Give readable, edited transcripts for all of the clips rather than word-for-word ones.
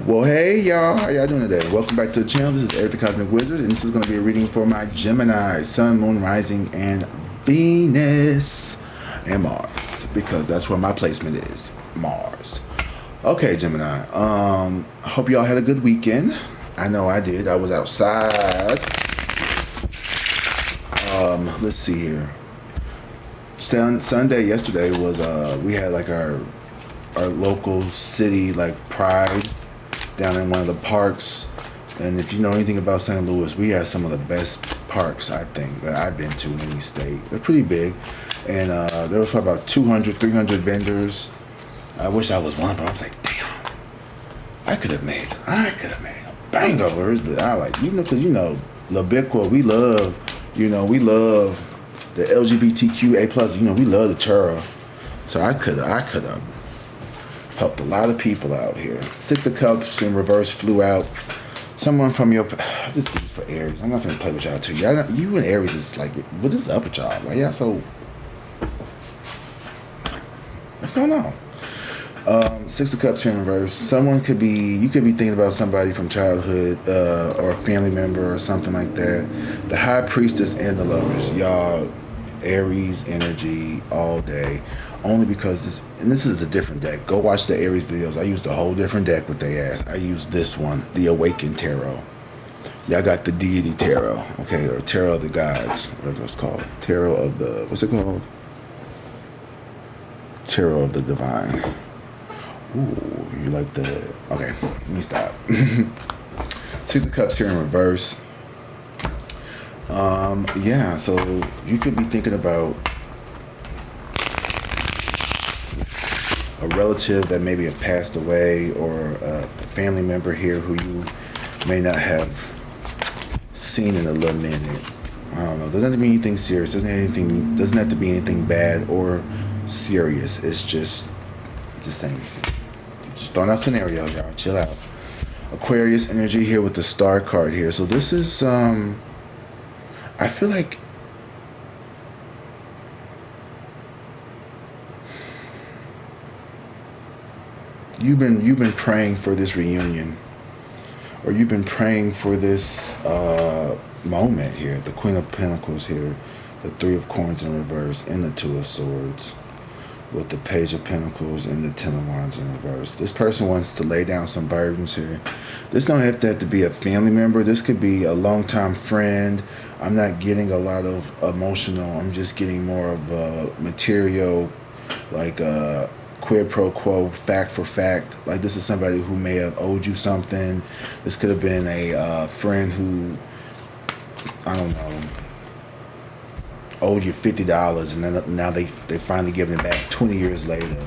Well, hey y'all, how y'all doing today? Welcome back to the channel. This is Eric the Cosmic Wizard, and this is going to be a reading for my Gemini, Sun, Moon, Rising, and Venus, and Mars, because that's where my placement is, Mars. Okay, Gemini. I hope y'all had a good weekend. I know I did. I was outside. Let's see here. Sunday yesterday was we had like our local city like pride down in one of the parks, and if you know anything about St. Louis, we have some of the best parks I think that I've been to in any state. They're pretty big, and there was probably about 200, 300 vendors. I wish I was one of them. I was like, damn, I could have made a bang of hers, but I like, because LaBiqua, we love the LGBTQA plus, we love the tarot, so I could have helped a lot of people out here. Six of Cups in reverse flew out. Someone from your... This is for Aries. I'm not going to play with y'all too. You and Aries is like... What is up with y'all? Why y'all so... What's going on? Six of Cups here in reverse. You could be thinking about somebody from childhood or a family member or something like that. The High Priestess and the Lovers. Y'all, Aries energy all day. Only because this is a different deck. Go watch the Aries videos. I used a whole different deck with their ass. I used this one, the Awakened Tarot. Y'all got the Deity Tarot, okay, or Tarot of the Gods, whatever it's called. Tarot of the, what's it called? Tarot of the Divine. Ooh, you like the, okay, let me stop. Six of Cups here in reverse. Yeah, so you could be thinking about a relative that maybe have passed away, or a family member here who you may not have seen in a little minute. I don't know. Doesn't have to be anything serious. Doesn't have to be anything bad or serious. It's just saying. Just throwing out scenarios, y'all. Chill out. Aquarius energy here with the Star card here. So this is I feel like You've been praying for this reunion, or you've been praying for this moment here. The Queen of Pentacles here, the Three of Coins in reverse, and the Two of Swords, with the Page of Pentacles and the Ten of Wands in reverse. This person wants to lay down some burdens here. This don't have to be a family member. This could be a longtime friend. I'm not getting a lot of emotional. I'm just getting more of a material, like quid pro quo, fact for fact. Like, this is somebody who may have owed you something. This could have been a friend who, I don't know, owed you $50, and then now they finally giving it back 20 years later.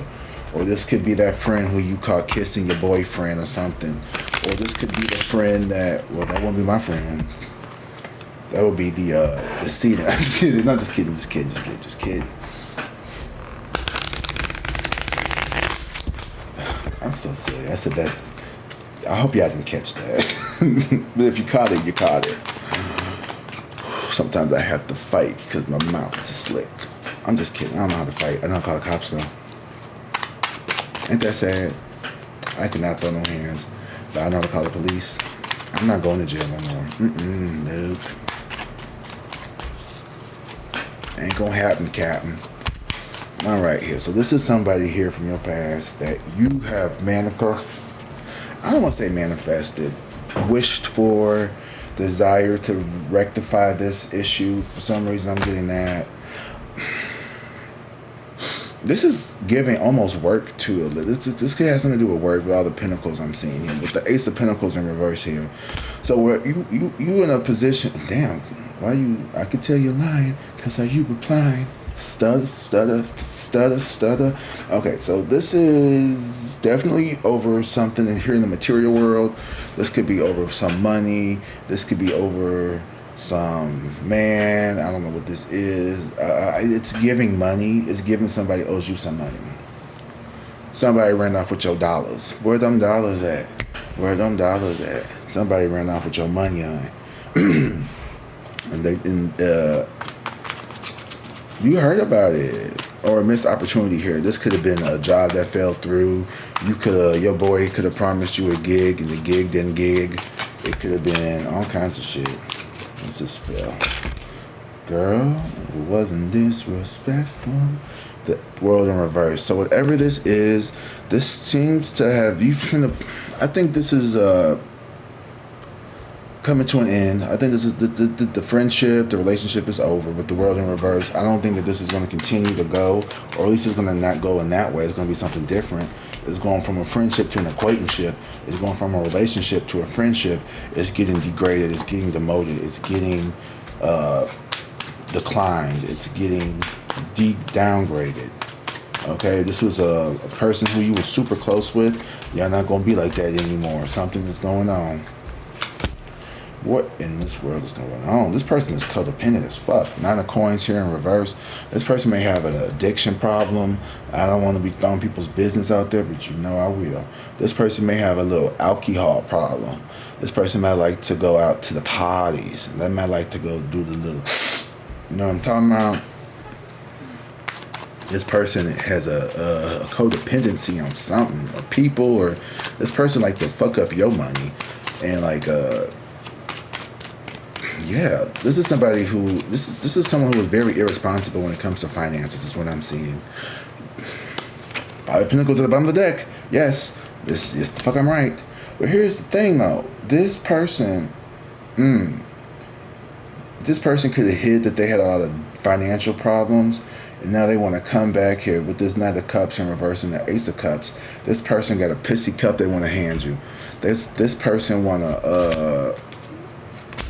Or this could be that friend who you caught kissing your boyfriend or something. Or this could be the friend that, well, that won't be my friend. That would be the decedent. No, just kidding. I'm so silly. I said that. I hope y'all didn't catch that. But if you caught it, you caught it. Sometimes I have to fight because my mouth is slick. I'm just kidding. I don't know how to fight. I know how to call the cops though. Ain't that sad? I cannot throw no hands, but I know how to call the police. I'm not going to jail no more. Nope. Ain't gonna happen, Captain. All right, here. So this is somebody here from your past that you have I don't want to say manifested, wished for, desire to rectify this issue. For some reason, I'm getting that. This is giving almost work to it. This could have something to do with work, with all the pentacles I'm seeing here, with the Ace of Pentacles in reverse here. So where you in a position, damn, why you? I could tell you're lying because you replying. Stutter. Okay, so this is definitely over something in here in the material world. This could be over some money. This could be over some man. I don't know what this is. It's giving money. It's giving somebody owes you some money. Somebody ran off with your dollars. Where them dollars at? Somebody ran off with your money on. And you heard about it, or a missed opportunity here. This could have been a job that fell through. Your boy could have promised you a gig and the gig didn't gig. It could have been all kinds of shit. Let's just fail. Girl, it wasn't disrespectful. The world in reverse. So whatever this is, this seems to have, I think this is coming to an end. I think this is the friendship, the relationship is over with the world in reverse. I don't think that this is going to continue to go, or at least it's going to not go in that way. It's going to be something different. It's going from a friendship to an acquaintanceship. It's going from a relationship to a friendship. It's getting degraded. It's getting demoted. It's getting declined. It's getting downgraded. Okay, this was a person who you were super close with. Y'all not going to be like that anymore. Something is going on. What in this world is going on? This person is codependent as fuck. 9 of coins here in reverse. This person may have an addiction problem. I don't want to be throwing people's business out there, but you know I will. This person may have a little alcohol problem. This person might like to go out to the parties. They might like to go do the little, you know what I'm talking about? This person has a codependency on something, or people, or this person like to fuck up your money. And like, yeah, this is somebody who, this is someone who is very irresponsible when it comes to finances, is what I'm seeing. 5 of Pentacles at the bottom of the deck. Yes, this is the fuck I'm right. But here's the thing though, this person could have hid that they had a lot of financial problems, and now they want to come back here with this Knight of Cups in reverse and the Ace of Cups. This person got a pissy cup they want to hand you. This person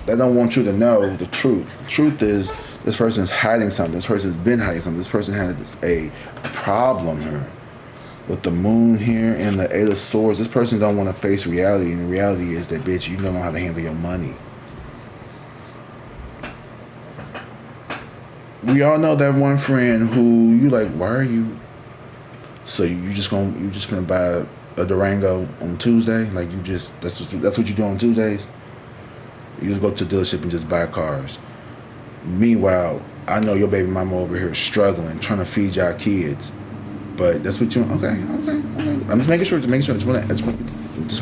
they don't want you to know the truth. The truth is, this person is hiding something. This person has been hiding something. This person had a problem here. With the moon here and the 8 of Swords, this person don't want to face reality. And the reality is that, bitch, you don't know how to handle your money. We all know that one friend who you like, why are you? So you just gonna buy a Durango on Tuesday? Like that's what you do on Tuesdays? You just go to the dealership and just buy cars. Meanwhile, I know your baby mama over here struggling, trying to feed y'all kids. But that's what you okay. I'm just making sure. I just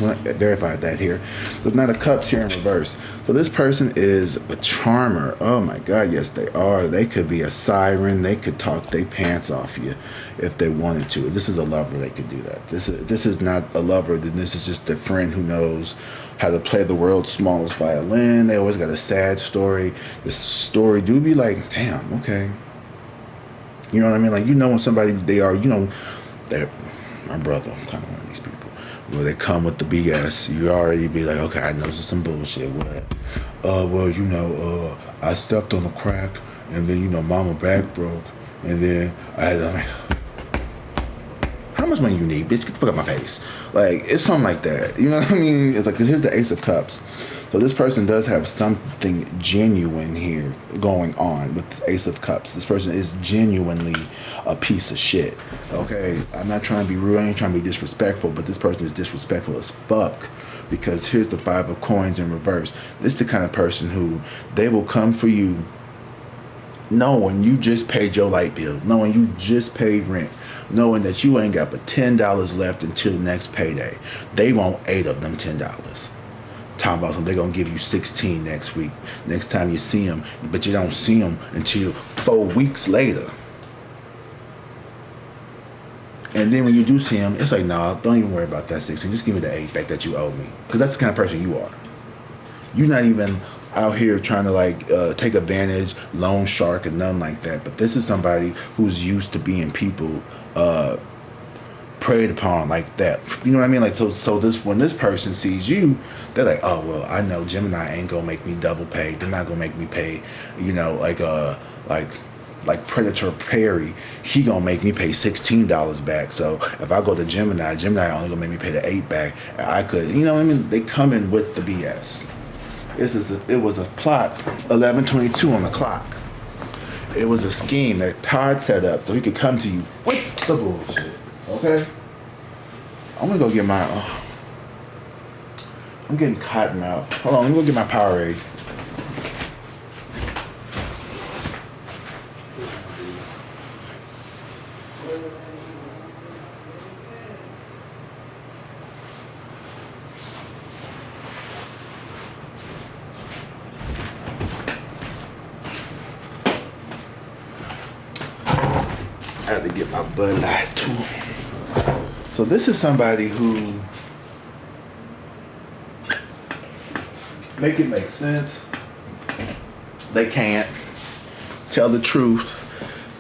want to verify that here. The Knight of Cups here in reverse. So this person is a charmer. Oh my God, yes they are. They could be a siren. They could talk their pants off you if they wanted to. If this is a lover, they could do that. This is not a lover. Then this is just a friend who knows how to play the world's smallest violin. They always got a sad story. This story do be like, damn, okay. You know what I mean? Like, you know when somebody, they're my brother. I'm kind of one of these people where they come with the BS. You already be like, okay, I know this is some bullshit. What? Well, I stepped on a crack, and then, mama back broke, and then I'm like, how much money you need, bitch? Get the fuck out my face. Like, it's something like that. You know what I mean? It's like, here's the Ace of Cups. So this person does have something genuine here going on with the Ace of Cups. This person is genuinely a piece of shit. Okay? I'm not trying to be rude. I ain't trying to be disrespectful, but this person is disrespectful as fuck. Because here's the 5 of Coins in reverse. This is the kind of person who, they will come for you knowing you just paid your light bill, knowing you just paid rent, knowing that you ain't got but $10 left until next payday. They want 8 of them $10. Talking about something, they're going to give you 16 next week, next time you see them, but you don't see them until 4 weeks later. And then when you do see them, it's like, nah, don't even worry about that 16. Just give me the 8 back that you owe me. Because that's the kind of person you are. You're not even out here trying to take advantage, loan shark, and nothing like that. But this is somebody who's used to being people preyed upon like that. You know what I mean? Like, so when this person sees you, they're like, oh well, I know Gemini ain't gonna make me double pay. They're not gonna make me pay, like Predator Perry, he gonna make me pay $16 back. So if I go to Gemini only gonna make me pay the 8 back. I could, you know what I mean? They come in with the BS. It was a plot, 11:22 on the clock. It was a scheme that Todd set up so he could come to you with the bullshit. Okay? I'm gonna go get my, I'm getting cotton mouth. Hold on, let me go get my Powerade. had to get my Bud Light too. So this is somebody who make it make sense. They can't tell the truth.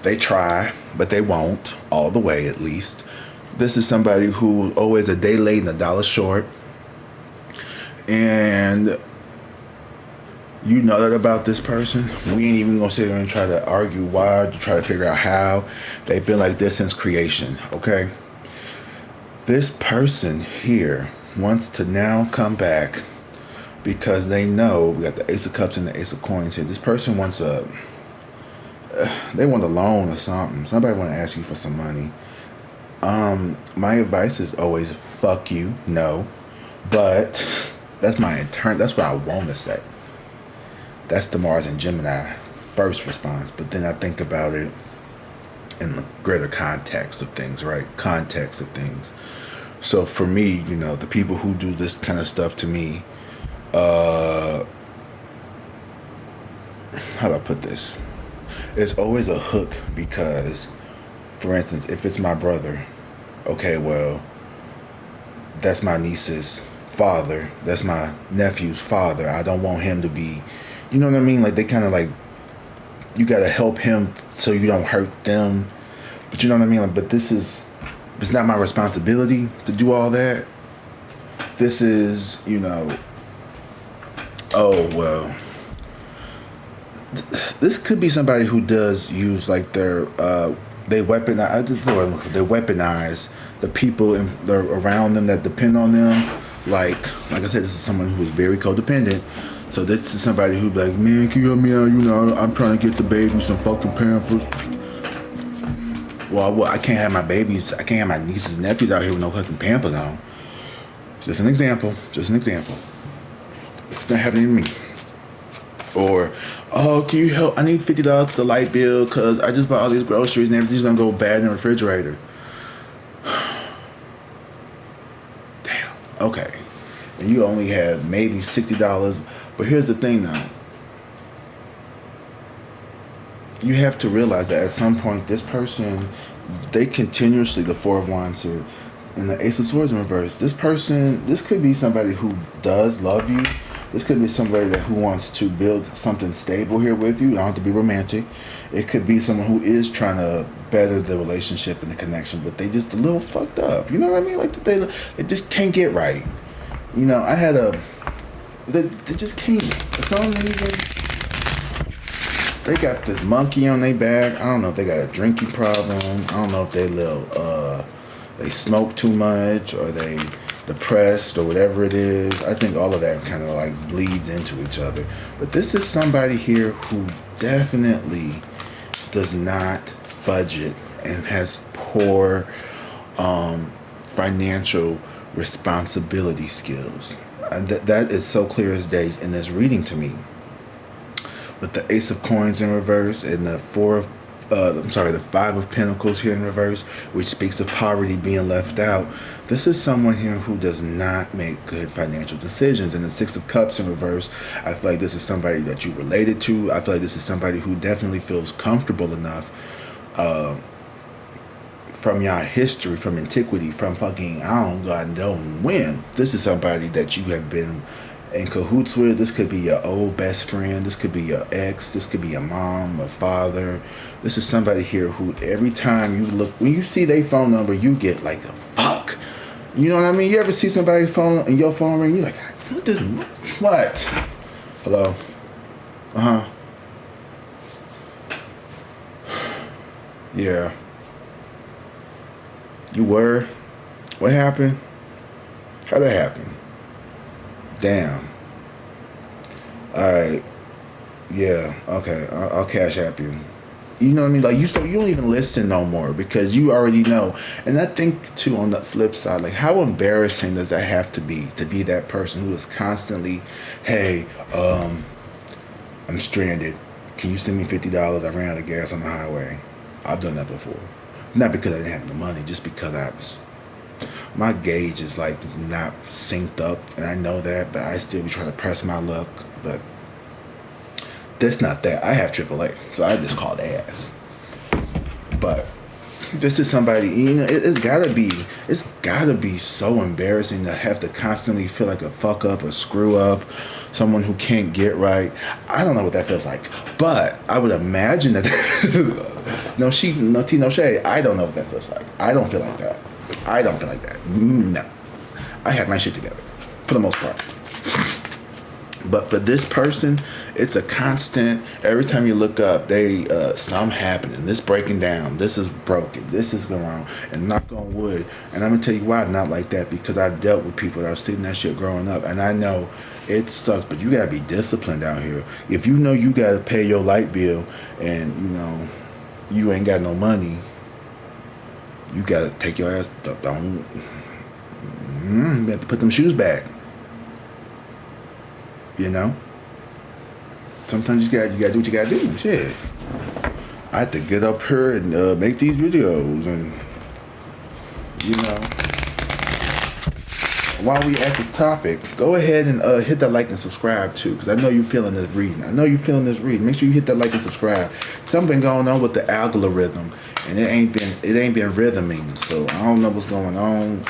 They try, but they won't all the way, at least. This is somebody who always a day late and a dollar short. And you know that about this person. We ain't even gonna sit here and try to argue why, to try to figure out how. They've been like this since creation, okay? This person here wants to now come back because they know we got the Ace of Cups and the Ace of Coins here. This person wants they want a loan or something. Somebody want to ask you for some money. My advice is always fuck you, no. But that's that's what I want to say. That's the Mars and Gemini first response. But then I think about it in the greater context of things, right? Context of things. So for me, you know, the people who do this kind of stuff to me, how do I put this? It's always a hook because, for instance, if it's my brother, okay, well, that's my niece's father. That's my nephew's father. I don't want him to be, you know what I mean? Like, they kind of like, you got to help him so you don't hurt them. But you know what I mean? Like, but it's not my responsibility to do all that. This is, you know, oh, well, this could be somebody who does use like they weaponize the people around them that depend on them. Like I said, this is someone who is very codependent. So this is somebody who'd be like, man, can you help me out? You know, I'm trying to get the baby some fucking Pampers. Well, I can't have my babies, I can't have my nieces and nephews out here with no fucking Pampers on. Just an example. It's not happening to me. Or, oh, can you help? I need $50 for the light bill because I just bought all these groceries and everything's going to go bad in the refrigerator. Damn. Okay. And you only have maybe $60. But here's the thing now. You have to realize that at some point, this person, they continuously, the Four of Wands here, and the Ace of Swords in reverse, this could be somebody who does love you. This could be somebody who wants to build something stable here with you. You don't have to be romantic. It could be someone who is trying to better the relationship and the connection, but they just a little fucked up. You know what I mean? Like they just can't get right. You know, they just can't. For some reason, they got this monkey on their back. I don't know if they got a drinking problem. I don't know if they smoke too much or they depressed or whatever it is. I think all of that kind of like bleeds into each other. But this is somebody here who definitely does not budget and has poor financial responsibility skills. That is so clear as day in this reading to me. With the Ace of Coins in reverse and the the Five of Pentacles here in reverse, which speaks of poverty being left out. This is someone here who does not make good financial decisions. And the Six of Cups in reverse, I feel like this is somebody that you related to. I feel like this is somebody who definitely feels comfortable enough from your history, from antiquity, from fucking, I don't God know when. This is somebody that you have been in cahoots with. This could be your old best friend. This could be your ex. This could be your mom or father. This is somebody here who every time you look, when you see their phone number, you get like a fuck. You know what I mean? You ever see somebody's phone and your phone ring? You're like, what? Hello? Uh-huh. Yeah. You were? What happened? How'd that happen? Damn. Alright. Yeah. Okay. I'll cash app you. You know what I mean? Like you don't even listen no more because you already know. And I think too on the flip side, like how embarrassing does that have to be that person who is constantly, hey, I'm stranded. Can you send me $50? I ran out of gas on the highway. I've done that before. Not because I didn't have the money, just because my gauge is like not synced up, and I know that, but I still be trying to press my luck. But that's not that. I have AAA, so I just called ass. But this is somebody, you know, it's gotta be so embarrassing to have to constantly feel like a fuck up, a screw up, someone who can't get right. I don't know what that feels like, but I would imagine that no tea, no shade. I don't know what that feels like. I don't feel like that. No, I have my shit together for the most part. But for this person, it's a constant. Every time you look up, they something happening. This breaking down. This is broken. This is going wrong. And knock on wood. And I'm gonna tell you why not like that, because I've dealt with people that I've seen that shit growing up, and I know it sucks. But you gotta be disciplined out here. If you know you gotta pay your light bill, and you know you ain't got no money, you gotta take your ass. Don't. You have to put them shoes back. You know, sometimes you gotta do what you gotta do. Shit, I have to get up here and make these videos, and you know, while we at this topic, go ahead and hit that like and subscribe too, because I know you're feeling this reading. Make sure you hit that like and subscribe. Something going on with the algorithm, and it ain't been rhythming, so I don't know what's going on.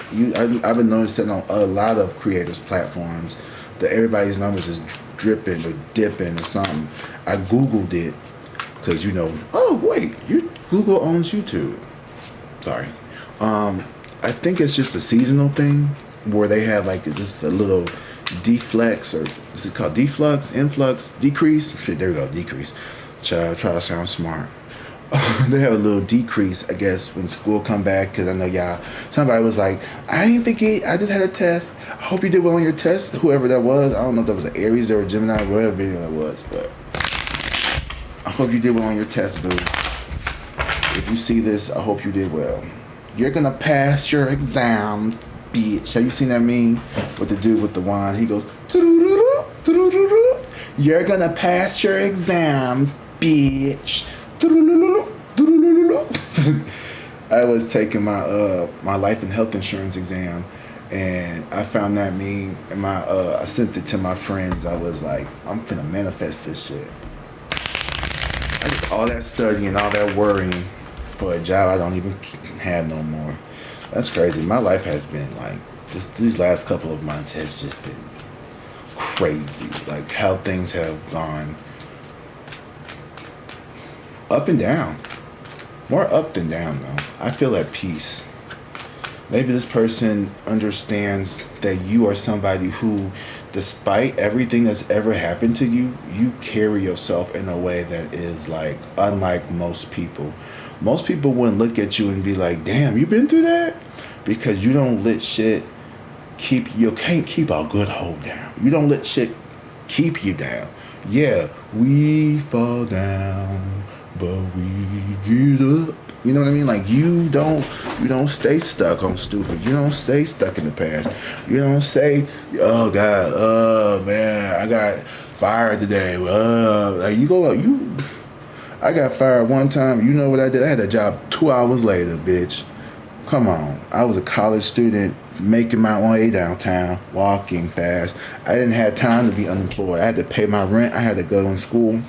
I've been noticing on a lot of creators' platforms that everybody's numbers is dripping or dipping or something. I Googled it because, you know, oh wait, Google owns YouTube. Sorry. I think it's just a seasonal thing where they have like just a little deflex, or is it called deflux, influx, decrease? Shit, there we go, decrease. Try to sound smart. They have a little decrease, I guess, when school come back, because I know y'all, somebody was like, I didn't forget, I just had a test. I hope you did well on your test, whoever that was. I don't know if that was an Aries or a Gemini, whatever video that was, but I hope you did well on your test, boo. If you see this, I hope you did well. You're gonna pass your exams, bitch. Have you seen that meme with the dude with the wand? He goes, you're gonna pass your exams, bitch. I was taking my life and health insurance exam, and I found that meme, and I sent it to my friends. I was like, I'm finna manifest this shit. I did all that studying, all that worrying for a job I don't even have no more. That's crazy. My life has been like, just these last couple of months has just been crazy. Like how things have gone up and down. More up than down, though. I feel at peace. Maybe this person understands that you are somebody who, despite everything that's ever happened to you, you carry yourself in a way that is like unlike most people. Most people wouldn't look at you and be like, damn, you been through that? Because you don't let shit you can't keep a good hold down. You don't let shit keep you down. Yeah, we fall down, but we get up. You know what I mean? Like you don't stay stuck on stupid. You don't stay stuck in the past. You don't say, oh God, oh man, I got fired today. Like I got fired one time. You know what I did? I had a job 2 hours later, bitch. Come on. I was a college student making my way downtown, walking fast. I didn't have time to be unemployed. I had to pay my rent. I had to go to school.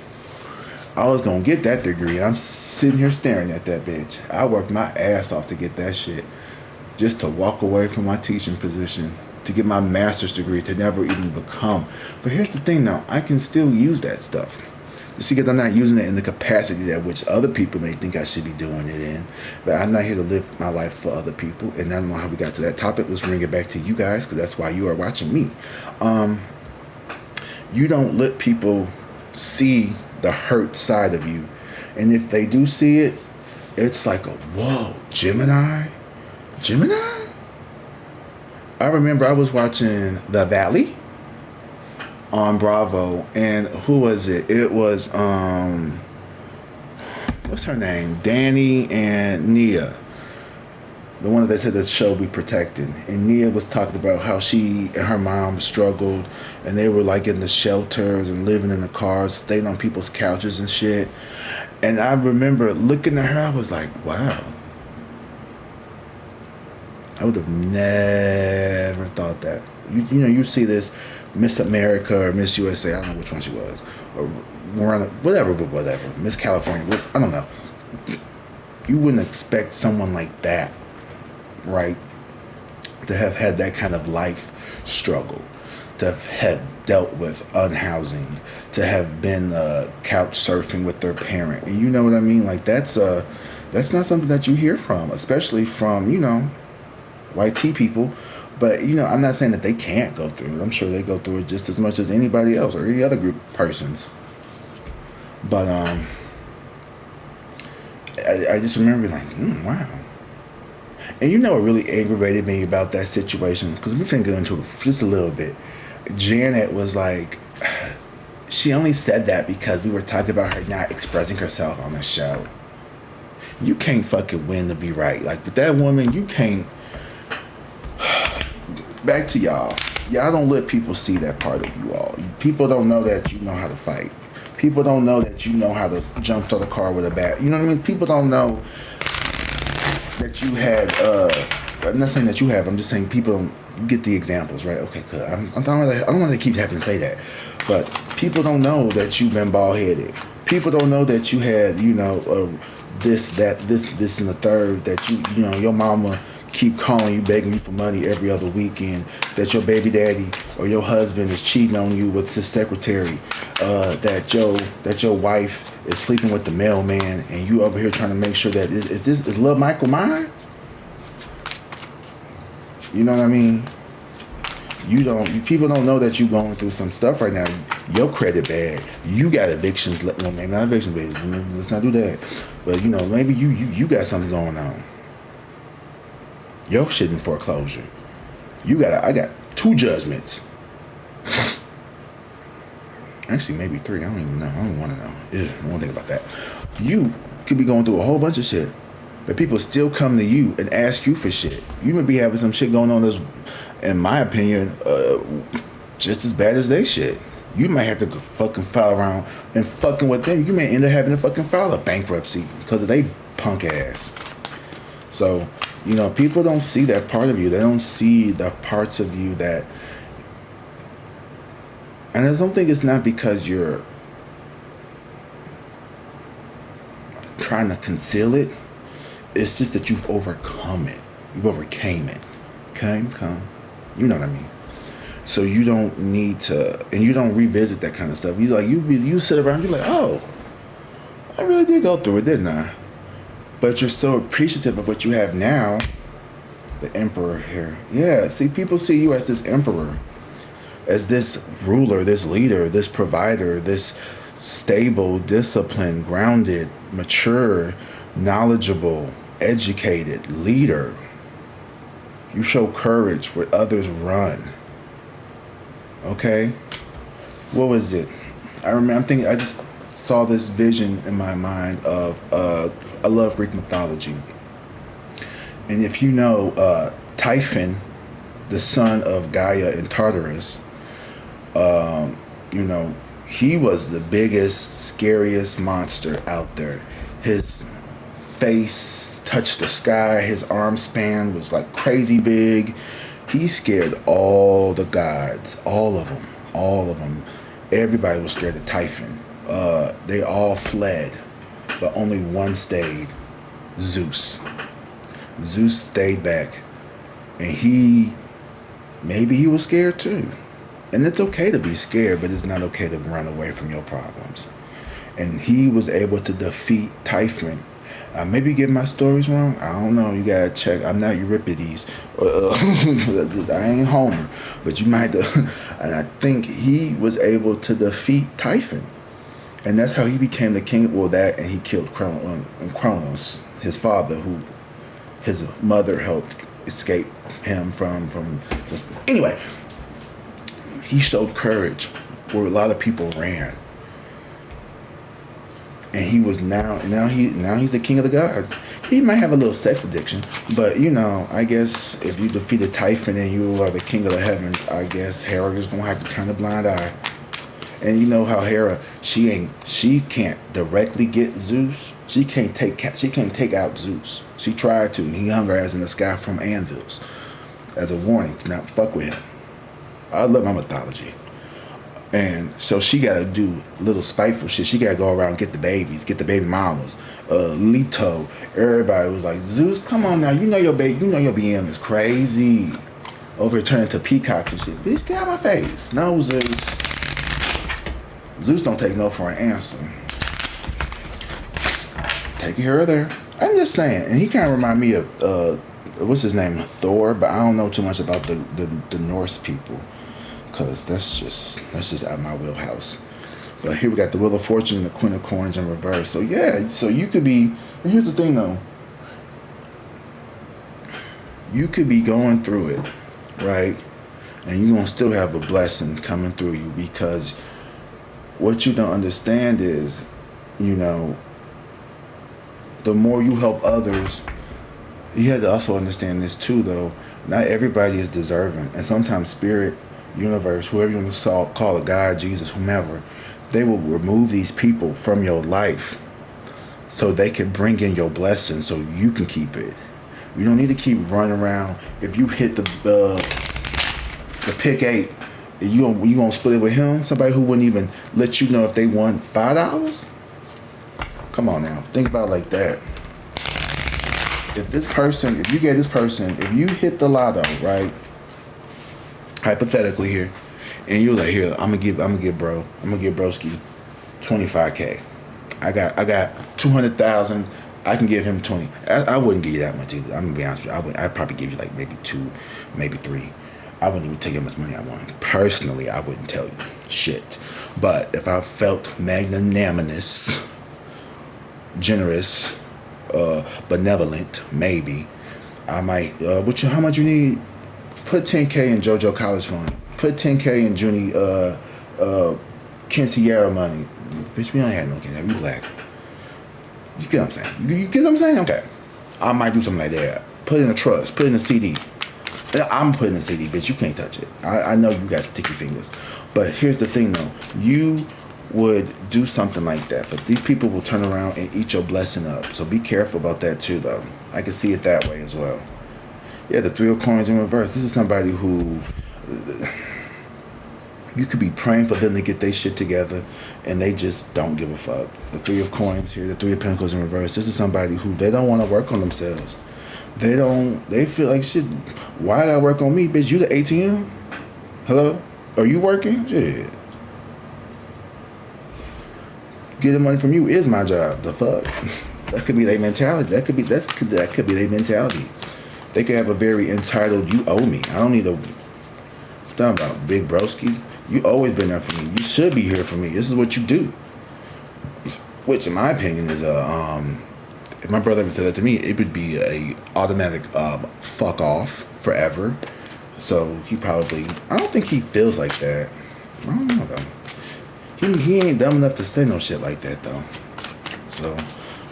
I was going to get that degree. I'm sitting here staring at that bitch. I worked my ass off to get that shit. Just to walk away from my teaching position. To get my master's degree. To never even become. But here's the thing now. I can still use that stuff. You see, because I'm not using it in the capacity that which other people may think I should be doing it in. But I'm not here to live my life for other people. And I don't know how we got to that topic. Let's bring it back to you guys, because that's why you are watching me. You don't let people see the hurt side of you. And if they do see it, it's like a, whoa, Gemini? I remember I was watching The Valley on Bravo, and who was it? It was what's her name? Danny and Nia, the one that said the show Be Protected. And Nia was talking about how she and her mom struggled, and they were like in the shelters and living in the cars, staying on people's couches and shit. And I remember looking at her, I was like, wow, I would have never thought that. You know, you see this Miss America or Miss USA, I don't know which one she was, or whatever, Miss California, I don't know. you wouldn't expect someone like that, right, to have had that kind of life struggle, to have had dealt with unhousing, to have been couch surfing with their parent. And you know what I mean? Like, that's not something that you hear from, especially from, white tea people. But, I'm not saying that they can't go through it. I'm sure they go through it just as much as anybody else or any other group of persons. But I just remember being like, wow. And what really aggravated me about that situation, because we've been going into it just a little bit. Janet was like, she only said that because we were talking about her not expressing herself on the show. You can't fucking win to be right. Like, with that woman, you can't. Back to y'all. Y'all don't let people see that part of you all. People don't know that you know how to fight. People don't know that you know how to jump to the car with a bat. You know what I mean? People don't know that you had, I'm not saying that you have, I'm just saying people, you get the examples, right? Okay, good. I don't want to keep having to say that. But people don't know that you've been bald-headed. People don't know that you had, this, and the third, that your mama keep calling you, begging you for money every other weekend, that your baby daddy or your husband is cheating on you with his secretary, that your wife is sleeping with the mailman, and you over here trying to make sure that is Lil Michael mine? You know what I mean? People don't know that you going through some stuff right now. Your credit bad. You got evictions. Well, maybe not eviction, baby. Let's not do that. But maybe you got something going on. Your shit in foreclosure. I got 2 judgments. Actually, maybe 3. I don't even know. I don't want to know. I won't think about that. You could be going through a whole bunch of shit, but people still come to you and ask you for shit. You may be having some shit going on that's, in my opinion, just as bad as they shit. You might have to fucking file around and fucking with them. You may end up having to fucking file a bankruptcy because of they punk ass. So, people don't see that part of you. They don't see the parts of you that... And I don't think it's not because you're trying to conceal it. It's just that you've overcome it. You've overcame it. Come. You know what I mean? So you don't need to... And you don't revisit that kind of stuff. You sit around, you're like, oh, I really did go through it, didn't I? But you're so appreciative of what you have now. The emperor here. Yeah, see, people see you as this emperor, as this ruler, this leader, this provider, this stable, disciplined, grounded, mature, knowledgeable, educated leader. You show courage where others run. Okay? What was it? I just saw this vision in my mind of, I love Greek mythology. And if you know, Typhon, the son of Gaia in Tartarus, he was the biggest, scariest monster out there. His face touched the sky. His arm span was like crazy big. He scared all the gods, all of them. Everybody was scared of Typhon. They all fled, but only one stayed, Zeus. Zeus stayed back, and maybe he was scared too. And it's okay to be scared, but it's not okay to run away from your problems. And he was able to defeat Typhon. Maybe get my stories wrong. I don't know. You gotta check. I'm not Euripides. I ain't Homer, but you might. And I think he was able to defeat Typhon, and that's how he became the king. Well, that and he killed Kronos, his father, who his mother helped escape him from. Anyway, he showed courage where a lot of people ran. And he was now he's the king of the gods. He might have a little sex addiction, but I guess if you defeated Typhon and you are the king of the heavens, I guess Hera is gonna have to turn a blind eye. And you know how Hera, she can't directly get Zeus. She can't take out Zeus. She tried to, and he hung her ass in the sky from anvils as a warning to not fuck with him. I love my mythology. And so she got to do little spiteful shit. She got to go around and get the babies, get the baby mamas. Leto, everybody was like, Zeus, come on now. You know your BM is crazy. Over here turning to peacocks and shit. Bitch, get out my face. No, Zeus. Zeus don't take no for an answer. Take it here or there. I'm just saying. And he kind of remind me of, what's his name? Thor. But I don't know too much about the Norse people. Because that's just out of my wheelhouse. But here we got the Wheel of Fortune and the Queen of Coins in reverse. So yeah, so you could be, and here's the thing though. You could be going through it, right? And you're going to still have a blessing coming through you, because what you don't understand is, you know, the more you help others, you have to also understand this too though. Not everybody is deserving. And sometimes spirit, universe, whoever you want to call it, God, Jesus, whomever, they will remove these people from your life so they can bring in your blessing so you can keep it. You don't need to keep running around. If you hit the pick 8, you gonna split it with him? Somebody who wouldn't even let you know if they won $5? Come on now, think about it like that. If you hit the lotto, right? Hypothetically here, and you're like, here, I'm gonna give broski $25K. I got 200,000. I can give him 20. I wouldn't give you that much either. I'm gonna be honest with you. I'd probably give you like maybe 2, maybe 3. I wouldn't even tell you how much money I want. Personally, I wouldn't tell you shit. But if I felt magnanimous, generous, benevolent, maybe I might. How much you need? Put 10K in JoJo College Fund. Put 10K in Junie Kentiera money. Bitch, we don't have no Kentiera. We black. You get what I'm saying? You get what I'm saying? Okay. I might do something like that. Put in a trust. Put in a CD. I'm putting a CD, bitch. You can't touch it. I know you got sticky fingers. But here's the thing, though. You would do something like that. But these people will turn around and eat your blessing up. So be careful about that, too, though. I can see it that way as well. Yeah, the 3 of Coins in reverse. This is somebody who you could be praying for them to get their shit together, and they just don't give a fuck. The 3 of Coins here, the 3 of Pentacles in reverse. This is somebody who they don't want to work on themselves. They feel like shit. Why did I work on me, bitch? You the ATM? Hello? Are you working? Shit. Getting money from you is my job. The fuck? That could be their mentality. That could be their mentality. They could have a very entitled, you owe me. I don't need a talking about big broski. You always been there for me. You should be here for me. This is what you do. Which in my opinion is if my brother ever said that to me, it would be a automatic fuck off forever. So he probably, I don't think he feels like that. I don't know though. He ain't dumb enough to say no shit like that though. So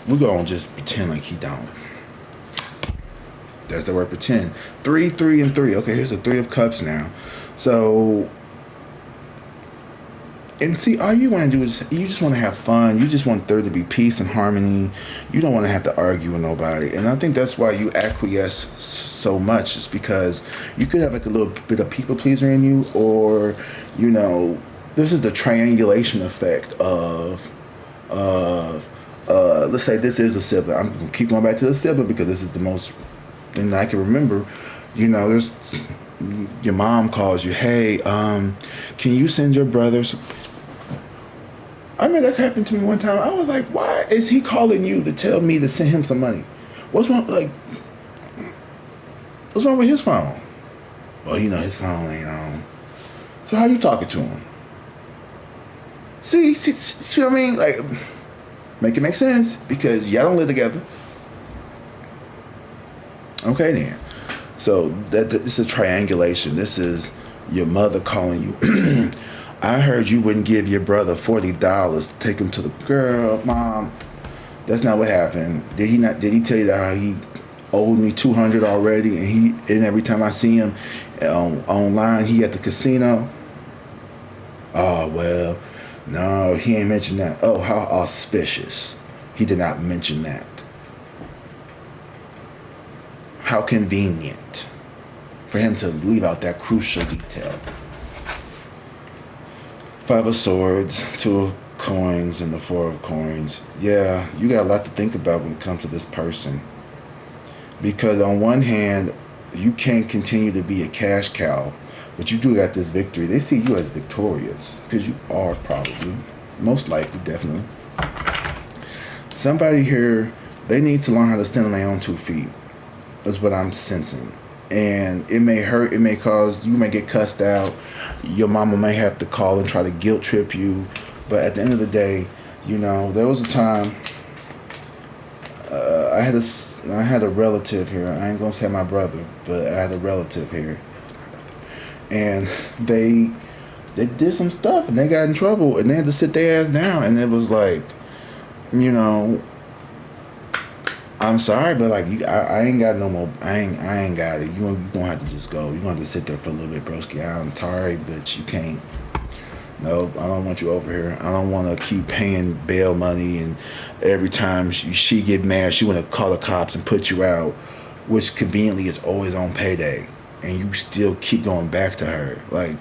we're gonna just pretend like he don't. That's the word pretend. 3, 3, and 3. Okay, here's the 3 of Cups now. So, and see, all you want to do is you just want to have fun. You just want there to be peace and harmony. You don't want to have to argue with nobody. And I think that's why you acquiesce so much. Is because you could have like a little bit of people pleaser in you, or you know, this is the triangulation effect of let's say this is the sibling. I'm gonna keep going back to the sibling because this is the most thing that I can remember. You know, there's your mom calls you, hey, can you send your brothers? I mean, that happened to me one time. I was like, why is he calling you to tell me to send him some money? What's wrong? Like, what's wrong with his phone? Well, you know, his phone ain't on. So how you talking to him? See what I mean? Like, make it make sense because y'all don't live together. Okay, then. So this is triangulation. This is your mother calling you. I heard you wouldn't give your brother $40 to take him to the girl, mom. That's not what happened. Did he tell you that he owed me $200 already? And every time I see him online, he at the casino. Oh well, no, he ain't mentioned that. Oh, how auspicious. He did not mention that. How convenient for him to leave out that crucial detail. Five of Swords, Two of Coins, and the Four of Coins. Yeah, you got a lot to think about when it comes to this person. Because on one hand, you can't continue to be a cash cow, but you do got this victory. They see you as victorious, because you are probably, most likely, definitely. Somebody here, they need to learn how to stand on their own 2 feet. That's what I'm sensing. And it may hurt, it may cause, you may get cussed out. Your mama may have to call and try to guilt trip you. But at the end of the day, you know, there was a time, I had a relative here. I ain't gonna say my brother, but I had a relative here. And they did some stuff and they got in trouble and they had to sit their ass down. And it was like, you know, I'm sorry, but like I ain't got no more. I ain't got it. You gonna have to just go. You gonna have to sit there for a little bit, broski. I'm sorry, but you can't. No, I don't want you over here. I don't want to keep paying bail money, and every time she get mad, she want to call the cops and put you out, which conveniently is always on payday, and you still keep going back to her. Like,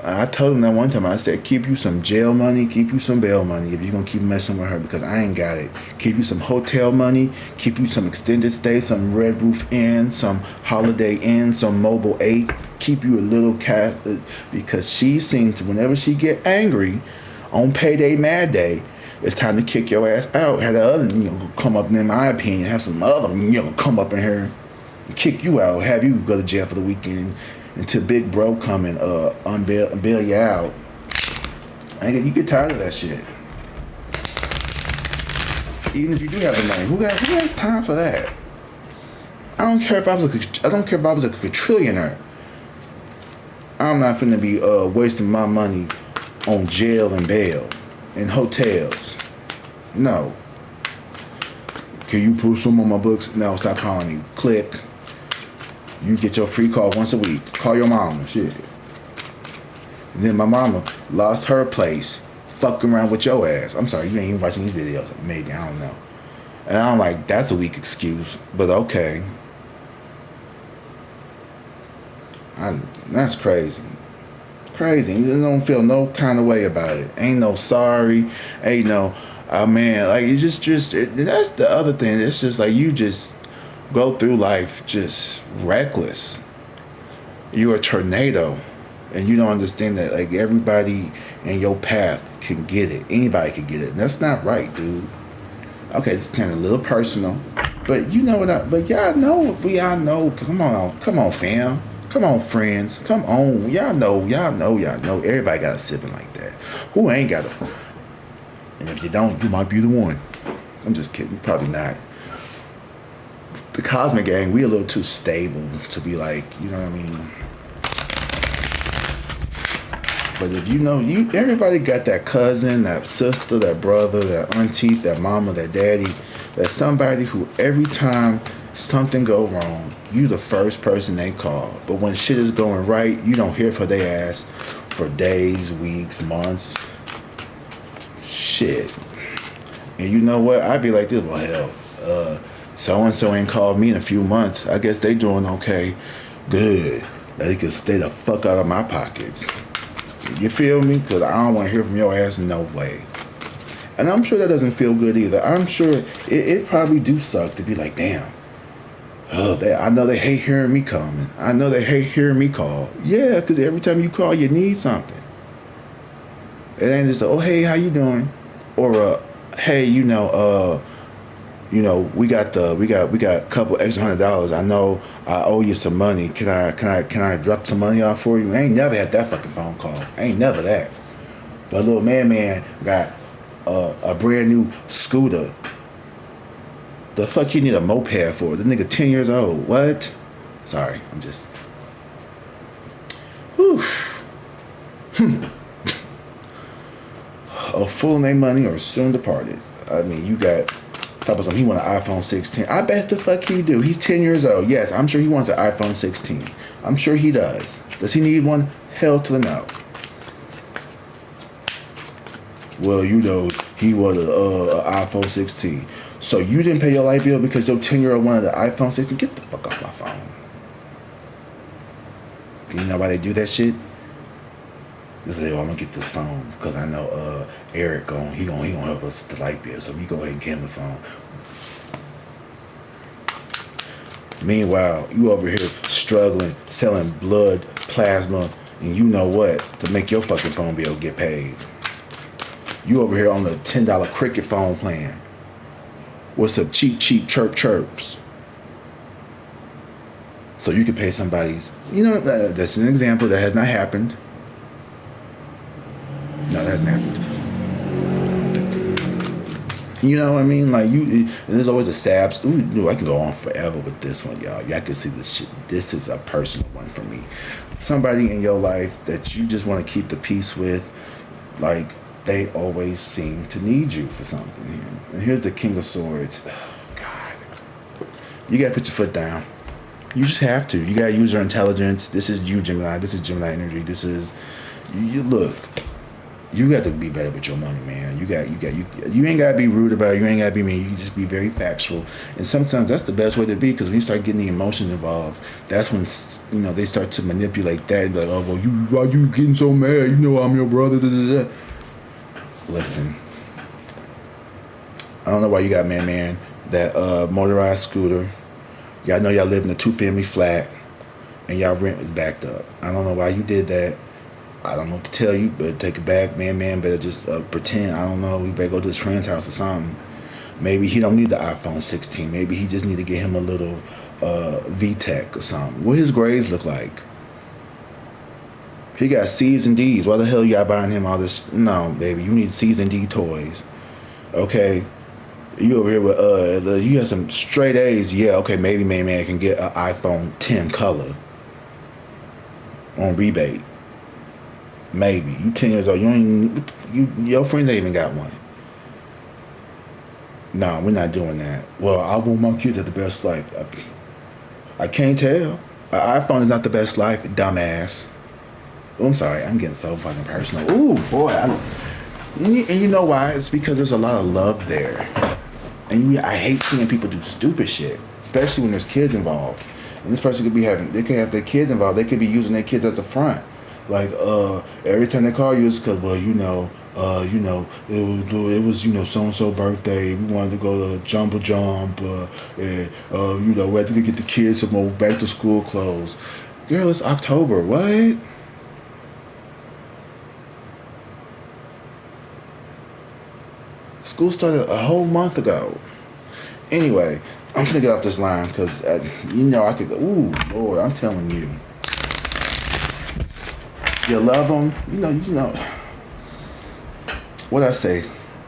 I told him that one time, I said, keep you some jail money, keep you some bail money if you're going to keep messing with her, because I ain't got it. Keep you some hotel money, keep you some extended stay, some Red Roof Inn, some Holiday Inn, some Mobile 8, keep you a little cash, because she seems to, whenever she get angry on payday mad day, it's time to kick your ass out. Have the other, come up, in my opinion, have some other, come up in here and kick you out, have you go to jail for the weekend, until Big Bro come and bail you out. And you get tired of that shit. Even if you do have the money, who has time for that? I don't care if I was a quadrillionaire. I'm not finna be wasting my money on jail and bail and hotels. No. Can you put some on my books? No, stop calling me. Click. You get your free call once a week. Call your mama. Shit. And then my mama lost her place fucking around with your ass. I'm sorry, you ain't even watching these videos. Maybe, I don't know. And I'm like, that's a weak excuse. But okay. That's crazy. Crazy. You don't feel no kind of way about it. Ain't no sorry. Ain't no, oh man. Like, it's just that's the other thing. It's just like you just go through life just reckless. You're a tornado, and you don't understand that like everybody in your path can get it. Anybody can get it. And that's not right, dude. Okay, it's kind of a little personal, but you know what? But y'all know, we all know. Come on, fam. Come on, friends. Come on. Y'all know. Everybody got a sibling like that. Who ain't got a? And if you don't, you might be the one. I'm just kidding. Probably not. The Cosmic Gang, we a little too stable to be like, you know what I mean? But if you know, everybody got that cousin, that sister, that brother, that auntie, that mama, that daddy, that somebody who every time something go wrong, you the first person they call. But when shit is going right, you don't hear from their ass for days, weeks, months. Shit. And you know what? I'd be like this, well, hell, so-and-so ain't called me in a few months. I guess they doing okay. Good. They can stay the fuck out of my pockets. You feel me? Because I don't want to hear from your ass, no way. And I'm sure that doesn't feel good either. I'm sure it probably do suck to be like, damn. I know they hate hearing me coming. I know they hate hearing me call. Yeah, because every time you call, you need something. It ain't just, oh, hey, how you doing? Or, hey, we got a couple extra $100. I know I owe you some money. Can I drop some money off for you? I ain't never had that fucking phone call. I ain't never that. But little man got a brand new scooter. The fuck you need a moped for? The nigga 10 years old. What? Sorry, I'm just. Whew. A fool in their money or soon departed. I mean, you got. Talk about something. He want an iPhone 16. I bet the fuck he do. He's 10 years old. Yes, I'm sure he wants an iPhone 16. I'm sure he does. Does he need one? Hell to the no. Well, he wanted an iPhone 16. So you didn't pay your light bill because your 10-year-old wanted the iPhone 16? Get the fuck off my phone. You know why they do that shit? They say, oh, I'm gonna get this phone because I know Eric he gonna help us with the light bill, so we go ahead and get him the phone. Meanwhile, you over here struggling, selling blood, plasma, and you know what, to make your fucking phone bill get paid. You over here on the $10 cricket phone plan. What's up, cheap chirps. So you can pay somebody's, that's an example that has not happened. No, that hasn't happened. You know what I mean? Like and there's always a sad. Ooh, I can go on forever with this one, y'all. Y'all can see this shit. This is a personal one for me. Somebody in your life that you just want to keep the peace with, like they always seem to need you for something here. And here's the King of Swords. Oh, God, you gotta put your foot down. You just have to. You gotta use your intelligence. This is you, Gemini. This is Gemini energy. This is you. Look. You got to be better with your money, man. You ain't gotta be rude about it. You ain't gotta be mean. You just be very factual. And sometimes that's the best way to be, because when you start getting the emotion involved, that's when they start to manipulate that and be like, oh well, why you getting so mad? You know I'm your brother. Da, da, da. Listen, I don't know why you got that motorized scooter. Y'all know y'all live in a 2-family flat and y'all rent is backed up. I don't know why you did that. I don't know what to tell you, but take it back. Man better just pretend. I don't know. We better go to his friend's house or something. Maybe he don't need the iPhone 16. Maybe he just need to get him a little VTech or something. What his grades look like? He got C's and D's. Why the hell y'all buying him all this? No, baby. You need C's and D toys. Okay? You over here with, you got some straight A's. Yeah, okay, maybe man can get an iPhone 10 color on rebate. Maybe. You 10 years old. Your friends ain't even got one. No, we're not doing that. Well, I want my kids at the best life. I can't tell. An iPhone is not the best life, dumbass. Oh, I'm sorry. I'm getting so fucking personal. Ooh, boy. And you know why? It's because there's a lot of love there. And I hate seeing people do stupid shit, especially when there's kids involved. And this person they could have their kids involved. They could be using their kids as the front. Like every time they call you, it's because it was so and so birthday. We wanted to go to Jumbo Jump, and we had to get the kids some more back to school clothes. Girl, it's October. What? School started a whole month ago. Anyway, I'm gonna get off this line because I could. Ooh, Lord, I'm telling you. You love him, you know. What I say?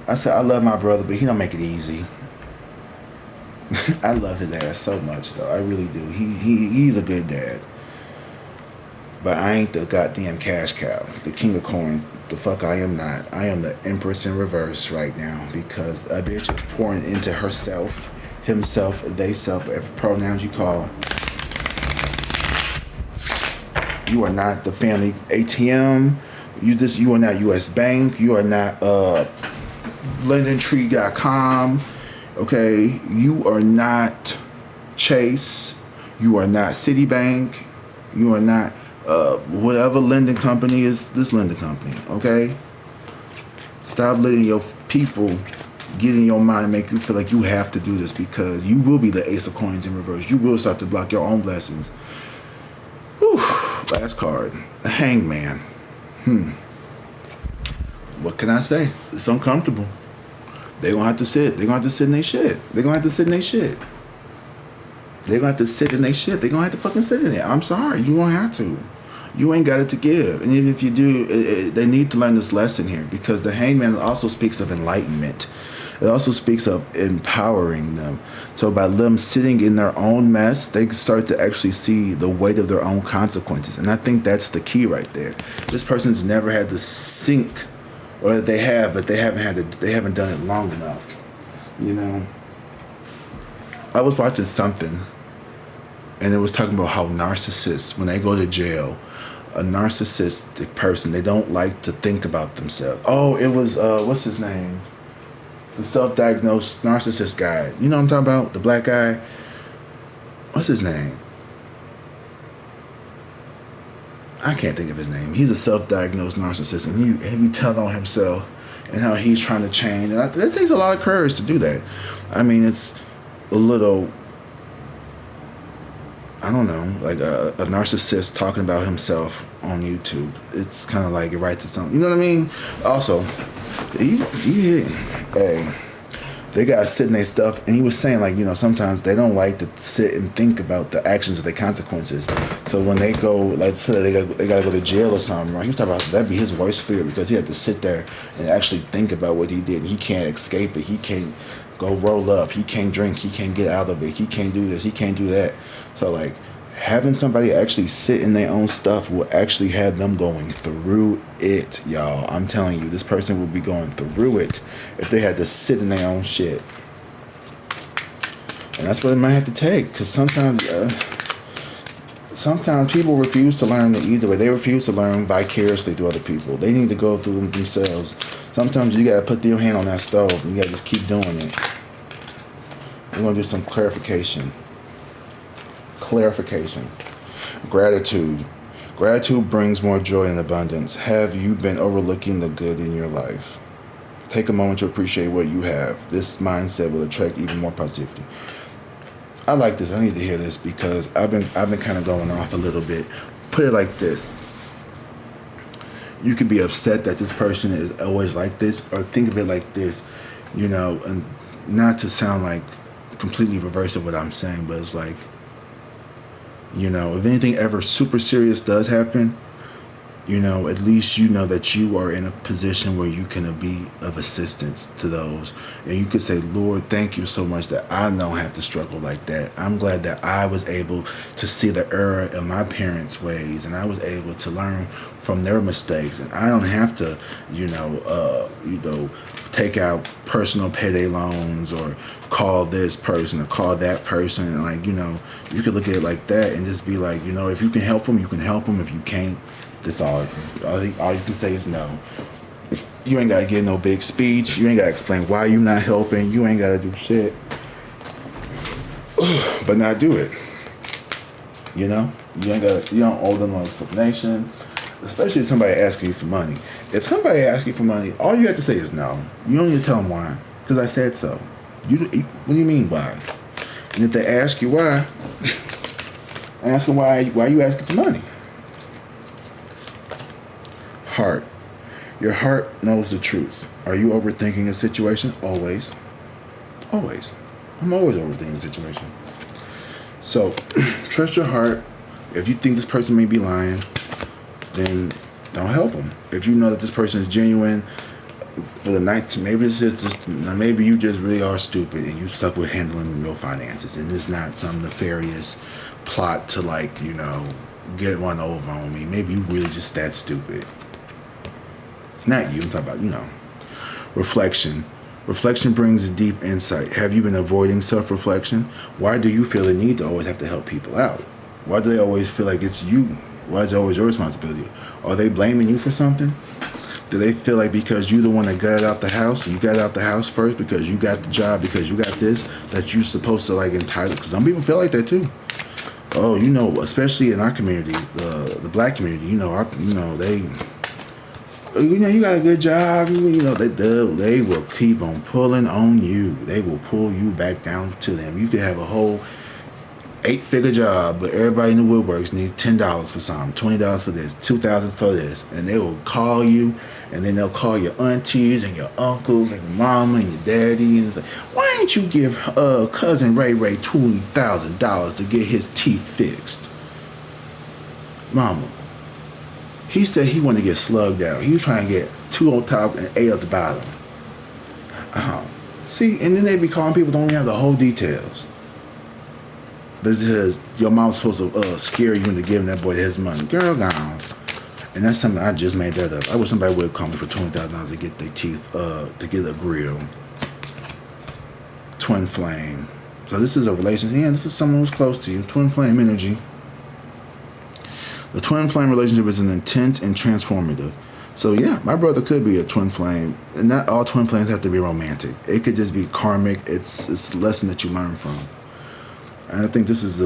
I said I love my brother, but he don't make it easy. I love his ass so much, though. I really do. He's a good dad. But I ain't the goddamn cash cow, the king of coins. The fuck I am not. I am the Empress in reverse right now, because a bitch is pouring into herself, himself, they self, whatever pronouns you call. You are not the family ATM. You are not U.S. Bank. You are not LendingTree.com. Okay, you are not Chase. You are not Citibank. You are not whatever lending company is this lending company. Okay, stop letting your people get in your mind, make you feel like you have to do this, because you will be the Ace of Coins in reverse. You will start to block your own blessings. Whew. Last card, the Hangman. What can I say? It's uncomfortable. They're gonna have to sit. They're gonna have to sit in their shit. They're gonna have to sit in their shit. They're gonna have to sit in their shit. They're gonna have to fucking sit in it. I'm sorry, you won't have to. You ain't got it to give. And even if you do, they need to learn this lesson here, because the Hangman also speaks of enlightenment. It also speaks of empowering them. So by them sitting in their own mess, they start to actually see the weight of their own consequences. And I think that's the key right there. This person's never had to sink, or they have, but they haven't done it long enough. I was watching something, and it was talking about how narcissists, when they go to jail, a narcissistic person, they don't like to think about themselves. Oh, it was, what's his name? The self-diagnosed narcissist guy. You know what I'm talking about? The black guy. What's his name? I can't think of his name. He's a self-diagnosed narcissist, and he be telling on himself and how he's trying to change. And that takes a lot of courage to do that. I mean, it's a little, I don't know, like a narcissist talking about himself on YouTube. It's kind of like it writes its own. You know what I mean? Also, they got to sit in their stuff, and he was saying, like, you know, sometimes they don't like to sit and think about the actions of their consequences. So when they go, like, say they got to go to jail or something, right? He was talking about that'd be his worst fear, because he had to sit there and actually think about what he did. And he can't escape it. He can't go roll up. He can't drink. He can't get out of it. He can't do this. He can't do that. So, like, having somebody actually sit in their own stuff will actually have them going through it, y'all. I'm telling you, this person will be going through it if they had to sit in their own shit. And that's what it might have to take, because sometimes people refuse to learn the easy way. They refuse to learn vicariously through other people. They need to go through them themselves. Sometimes you got to put your hand on that stove, and you got to just keep doing it. We're going to do some clarification. Gratitude. Gratitude brings more joy and abundance. Have you been overlooking the good in your life? Take a moment to appreciate what you have. This mindset will attract even more positivity. I like this. I need to hear this, because I've been kind of going off a little bit. Put it like this. You could be upset that this person is always like this, or think of it like this, you know, and not to sound like completely reverse of what I'm saying, but it's like, you know, if anything ever super serious does happen, you know, at least you know that you are in a position where you can be of assistance to those. And you could say, Lord, thank you so much that I don't have to struggle like that. I'm glad that I was able to see the error in my parents' ways, and I was able to learn from their mistakes. And I don't have to, take out personal payday loans or call this person or call that person. And, like, you know, you could look at it like that and just be like, you know, if you can help them, you can help them. If you can't, that's all you can say is no. You ain't got to get no big speech. You ain't got to explain why you not helping. You ain't got to do shit. But not do it. You know? You don't owe them no explanation. Especially if somebody asking you for money. If somebody asks you for money, all you have to say is no. You don't need to tell them why. Because I said so. What do you mean why? And if they ask you why, ask them why you asking for money. Heart. Your heart knows the truth. Are you overthinking a situation? Always. Always. I'm always overthinking a situation. So, trust your heart. If you think this person may be lying, then don't help them. If you know that this person is genuine for the night, maybe you just really are stupid and you suck with handling your finances, and it's not some nefarious plot to, like, you know, get one over on me. Maybe you really just that stupid. Not you, I'm talking about, you know. Reflection. Reflection brings deep insight. Have you been avoiding self-reflection? Why do you feel the need to always have to help people out? Why do they always feel like it's you? Why is it always your responsibility? Are they blaming you for something? Do they feel like because you're the one that got out the house, you got out the house first because you got the job, because you got this, that you're supposed to, like, entitle? Because some people feel like that too. Oh, you know, especially in our community, the black community, you know, you got a good job, you know, they will keep on pulling on you. They will pull you back down to them. You could have a whole 8-figure job, but everybody in the woodworks needs $10 for something, $20 for this, $2,000 for this, and they will call you, and then they'll call your aunties and your uncles and your mama and your daddy, and it's like, why don't you give cousin Ray $20,000 to get his teeth fixed? Mama, he said he wanted to get slugged out. He was trying to get 2 on top and 8 at the bottom. See, and then they be calling people don't even have the whole details. But it says your mom's supposed to scare you into giving that boy his money. Girl, gone. And that's something, I just made that up. I wish somebody would call me for $20,000 to get their teeth, to get a grill. Twin flame. So this is a relationship. Yeah, this is someone who's close to you. Twin flame energy. The twin flame relationship is an intense and transformative. So yeah, my brother could be a twin flame. And not all twin flames have to be romantic. It could just be karmic. It's a lesson that you learn from. And I think this is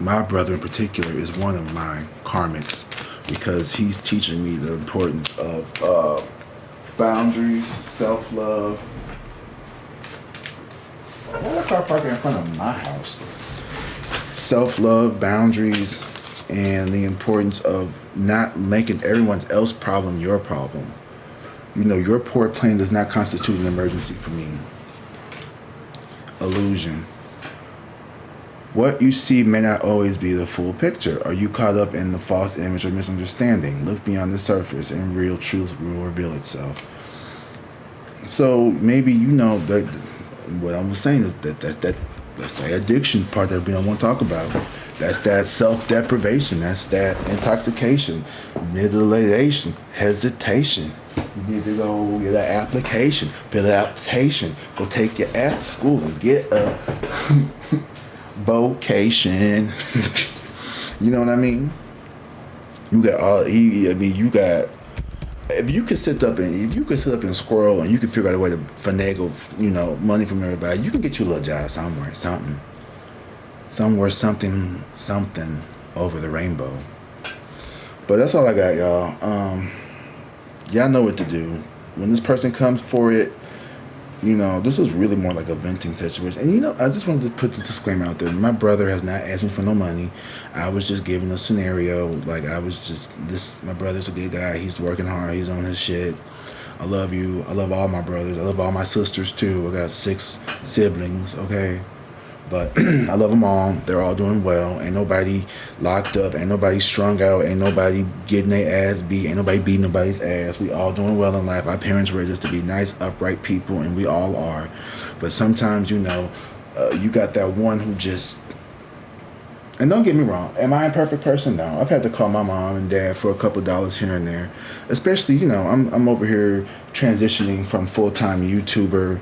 my brother in particular is one of my karmics, because he's teaching me the importance of boundaries, self-love. Why did I car parking in front of my house? Self-love, boundaries, and the importance of not making everyone else's problem your problem. You know, your poor plan does not constitute an emergency for me. Illusion. What you see may not always be the full picture. Are you caught up in the false image or misunderstanding? Look beyond the surface and real truth will reveal itself. So maybe, you know, what I'm saying is that's the addiction part that we don't want to talk about. That's that self-deprivation. That's that intoxication, mutilation, hesitation. You need to go get an application, fill an application, go take your ass to school and get a vocation. You know what I mean? You got all. You got. If you could sit up and squirrel and you could figure out a way to finagle, you know, money from everybody, you can get you a little job somewhere, something over the rainbow. But that's all I got, y'all. Y'all know what to do. When this person comes for it, you know, this is really more like a venting situation. And, you know, I just wanted to put the disclaimer out there. My brother has not asked me for no money. I was just giving a scenario. Like, my brother's a good guy. He's working hard. He's on his shit. I love you. I love all my brothers. I love all my sisters, too. I got 6 siblings, okay? But I love them all. They're all doing well. Ain't nobody locked up. Ain't nobody strung out. Ain't nobody getting their ass beat. Ain't nobody beating nobody's ass. We all doing well in life. Our parents raised us to be nice, upright people, and we all are. But sometimes, you know, you got that one who just... And don't get me wrong. Am I a perfect person? No. I've had to call my mom and dad for a couple dollars here and there. Especially, you know, I'm over here transitioning from full-time YouTuber,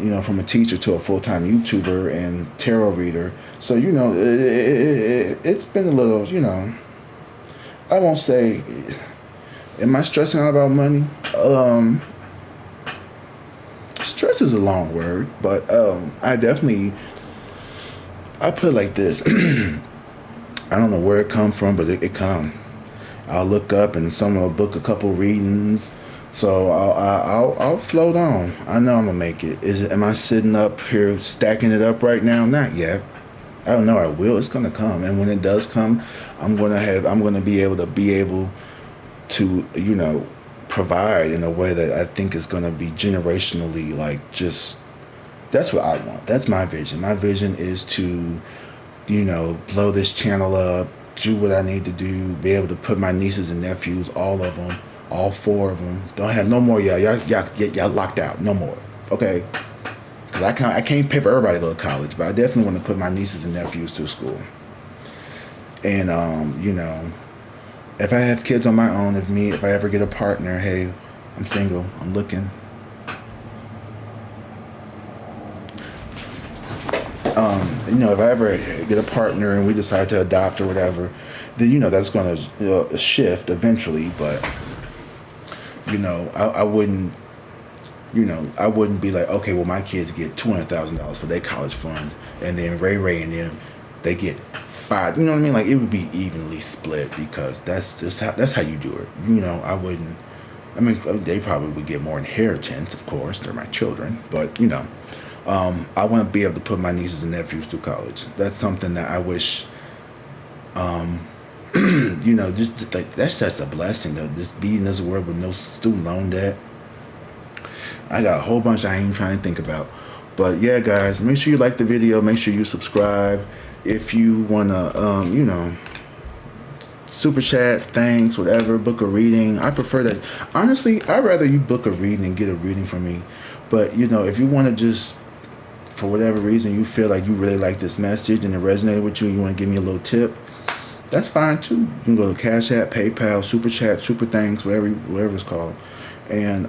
you know, from a teacher to a full-time YouTuber and tarot reader. So, you know, it's been a little, you know, I won't say, am I stressing out about money? Stress is a long word, but I put it like this. I don't know where it come from, but it come. I'll look up and someone will book a couple readings. So I'll float on. I know I'm gonna make it. Am I sitting up here stacking it up right now? Not yet. I don't know. I will. It's gonna come, and when it does come, I'm gonna be able to, you know, provide in a way that I think is gonna be generationally, like, just. That's what I want. That's my vision. My vision is to, you know, blow this channel up, do what I need to do, be able to put my nieces and nephews, all of them. All 4 of them. Don't have no more, y'all. Y'all locked out. No more. Okay? Because I can't pay for everybody to go to college, but I definitely want to put my nieces and nephews through school. And, you know, if I have kids on my own, if I ever get a partner, hey, I'm single. I'm looking. You know, if I ever get a partner and we decide to adopt or whatever, then, you know, that's going to shift eventually, but... You know, I wouldn't be like, okay, well, my kids get $200,000 for their college fund, and then Ray and them, they get 5. You know what I mean? Like, it would be evenly split, because that's how you do it. You know, I wouldn't. I mean, they probably would get more inheritance, of course. They're my children, but, you know, I want to be able to put my nieces and nephews through college. That's something that I wish. You know, just like, that's such a blessing, though. Just be in this world with no student loan debt. I got a whole bunch I ain't even trying to think about. But yeah, guys, make sure you like the video. Make sure you subscribe. If you wanna, you know, super chat, thanks, whatever, book a reading. I prefer that. Honestly, I'd rather you book a reading and get a reading from me. But, you know, if you want to just, for whatever reason, you feel like you really like this message and it resonated with you, you want to give me a little tip, that's fine too. You can go to Cash App, PayPal, Super Chat, Super Thanks, whatever it's called. And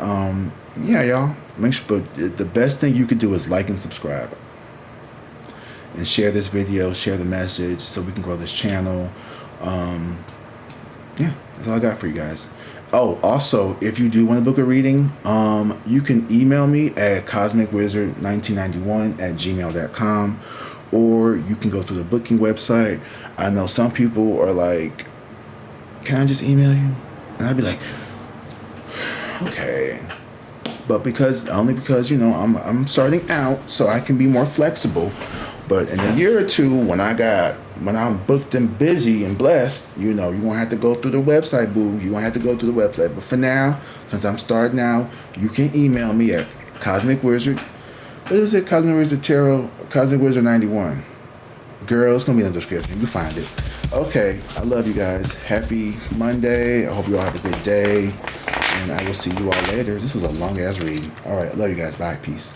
yeah, y'all, make sure. But the best thing you could do is like and subscribe, and share this video, share the message, so we can grow this channel. Yeah, that's all I got for you guys. Oh, also, if you do want to book a reading, you can email me at CosmicWzrd1991 @gmail.com. or you can go through the booking website. I know some people are like, can I just email you? And I'd be like, okay. But only because, I'm starting out, so I can be more flexible. But in a year or two, when I'm booked and busy and blessed, you won't have to go through the website, boo. You won't have to go through the website. But for now, since I'm starting out, you can email me at CosmicWzrd. What is it? CosmicWzrd Tarot, CosmicWzrd 91. Girl, it's going to be in the description. You find it. Okay, I love you guys. Happy Monday. I hope you all have a good day. And I will see you all later. This was a long-ass read. All right, love you guys. Bye. Peace.